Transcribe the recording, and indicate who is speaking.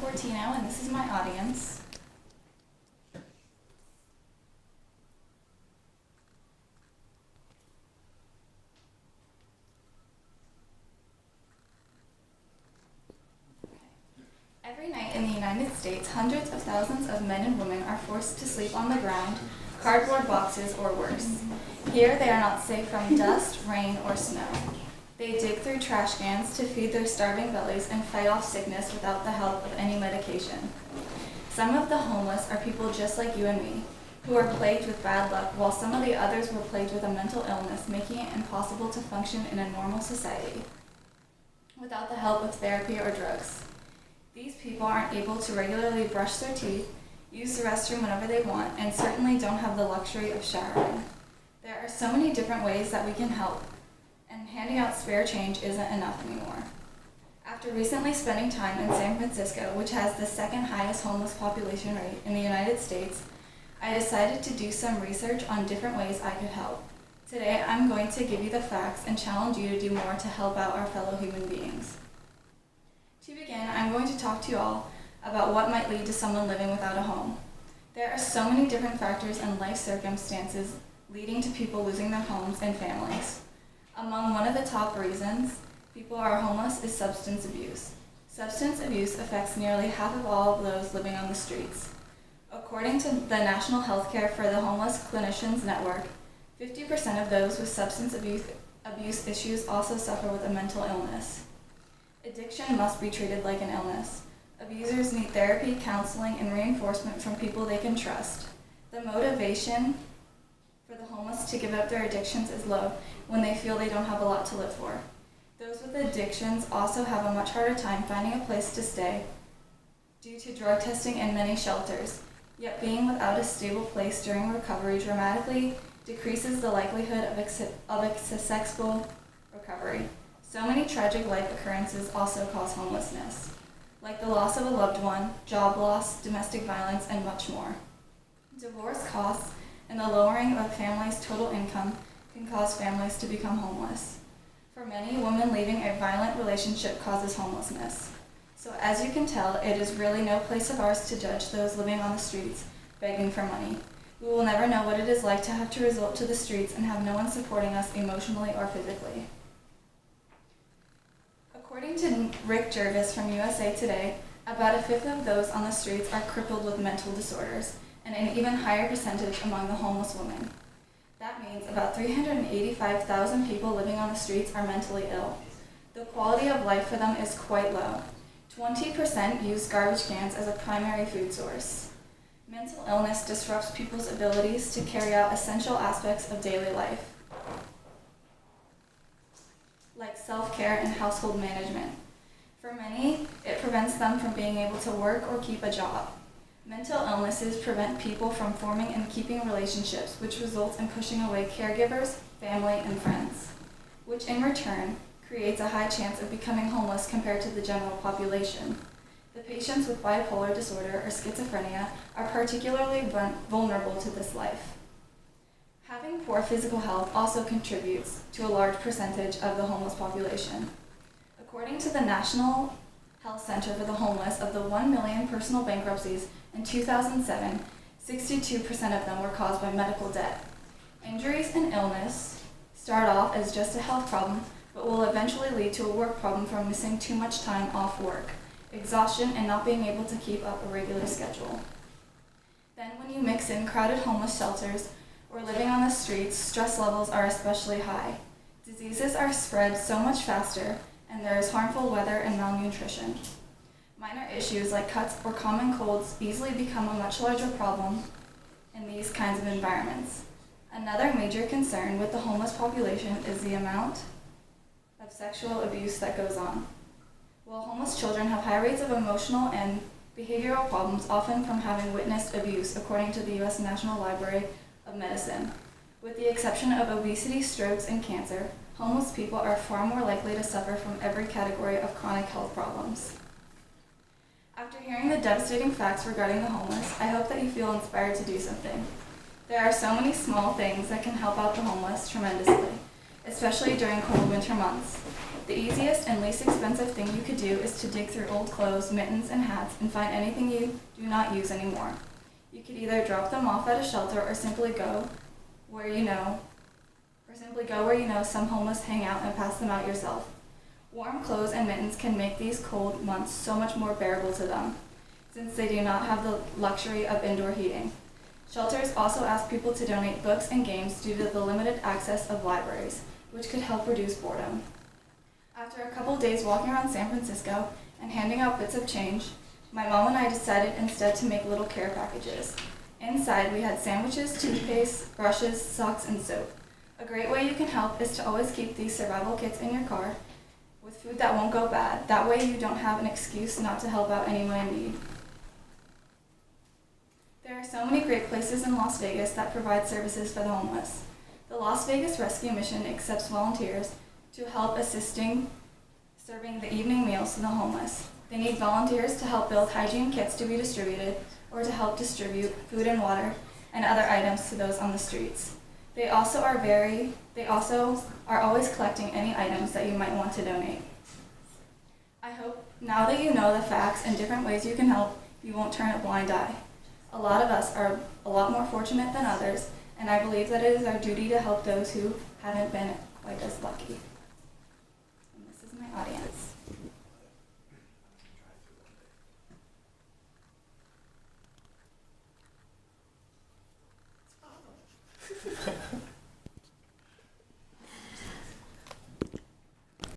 Speaker 1: Fortino, and this is my audience. Every night in the United States, hundreds of thousands of men and women are forced to sleep on the ground, cardboard boxes, or worse. Here, they are not safe from dust, rain, or snow. They dig through trash cans to feed their starving bellies and fight off sickness without the help of any medication. Some of the homeless are people just like you and me, who are plagued with bad luck, while some of the others were plagued with a mental illness, making it impossible to function in a normal society without the help of therapy or drugs. These people aren't able to regularly brush their teeth, use the restroom whenever they want, and certainly don't have the luxury of showering. There are so many different ways that we can help, and handing out spare change isn't enough anymore. After recently spending time in San Francisco, which has the second highest homeless population rate in the United States, I decided to do some research on different ways I could help. Today, I'm going to give you the facts and challenge you to do more to help out our fellow human beings. To begin, I'm going to talk to you all about what might lead to someone living without a home. There are so many different factors and life circumstances leading to people losing their homes and families. Among one of the top reasons people are homeless is substance abuse. Substance abuse affects nearly half of all of those living on the streets. According to the National Healthcare for the Homeless Clinicians Network, 50% of those with substance abuse issues also suffer with a mental illness. Addiction must be treated like an illness. Abusers need therapy, counseling, and reinforcement from people they can trust. The motivation for the homeless to give up their addictions is low when they feel they don't have a lot to live for. Those with addictions also have a much harder time finding a place to stay due to drug testing and many shelters. Yet being without a stable place during recovery dramatically decreases the likelihood of a successful recovery. So many tragic life occurrences also cause homelessness, like the loss of a loved one, job loss, domestic violence, and much more. Divorce costs and the lowering of a family's total income can cause families to become homeless. For many, women leaving a violent relationship causes homelessness. So as you can tell, it is really no place of ours to judge those living on the streets begging for money. We will never know what it is like to have to resort to the streets and have no one supporting us emotionally or physically. According to Rick Jervis from USA Today, about a fifth of those on the streets are crippled with mental disorders, and an even higher percentage among the homeless women. That means about 385,000 people living on the streets are mentally ill. The quality of life for them is quite low. 20% use garbage cans as a primary food source. Mental illness disrupts people's abilities to carry out essential aspects of daily life, like self-care and household management. For many, it prevents them from being able to work or keep a job. Mental illnesses prevent people from forming and keeping relationships, which results in pushing away caregivers, family, and friends, which in return creates a high chance of becoming homeless compared to the general population. The patients with bipolar disorder or schizophrenia are particularly vulnerable to this life. Having poor physical health also contributes to a large percentage of the homeless population. According to the National Health Center for the Homeless, of the 1 million personal bankruptcies in 2007, 62% of them were caused by medical debt. Injuries and illness start off as just a health problem, but will eventually lead to a work problem from missing too much time off work, exhaustion, and not being able to keep up a regular schedule. Then when you mix in crowded homeless shelters or living on the streets, stress levels are especially high. Diseases are spread so much faster, and there is harmful weather and malnutrition. Minor issues like cuts or common colds easily become a much larger problem in these kinds of environments. Another major concern with the homeless population is the amount of sexual abuse that goes on. While homeless children have high rates of emotional and behavioral problems, often from having witnessed abuse, according to the U.S. National Library of Medicine. With the exception of obesity, strokes, and cancer, homeless people are far more likely to suffer from every category of chronic health problems. After hearing the devastating facts regarding the homeless, I hope that you feel inspired to do something. There are so many small things that can help out the homeless tremendously, especially during cold winter months. The easiest and least expensive thing you could do is to dig through old clothes, mittens, and hats and find anything you do not use anymore. You could either drop them off at a shelter or simply go where you know some homeless hang out and pass them out yourself. Warm clothes and mittens can make these cold months so much more bearable to them, since they do not have the luxury of indoor heating. Shelters also ask people to donate books and games due to the limited access of libraries, which could help reduce boredom. After a couple days walking around San Francisco and handing out bits of change, my mom and I decided instead to make little care packages. Inside, we had sandwiches, toothpaste, brushes, socks, and soap. A great way you can help is to always keep these survival kits in your car with food that won't go bad. That way you don't have an excuse not to help out anyone in need. There are so many great places in Las Vegas that provide services for the homeless. The Las Vegas Rescue Mission accepts volunteers to help assisting serving the evening meals to the homeless. They need volunteers to help build hygiene kits to be distributed or to help distribute food and water and other items to those on the streets. They also are always collecting any items that you might want to donate. I hope now that you know the facts and different ways you can help, you won't turn a blind eye. A lot of us are a lot more fortunate than others, and I believe that it is our duty to help those who haven't been quite as lucky. And this is my audience.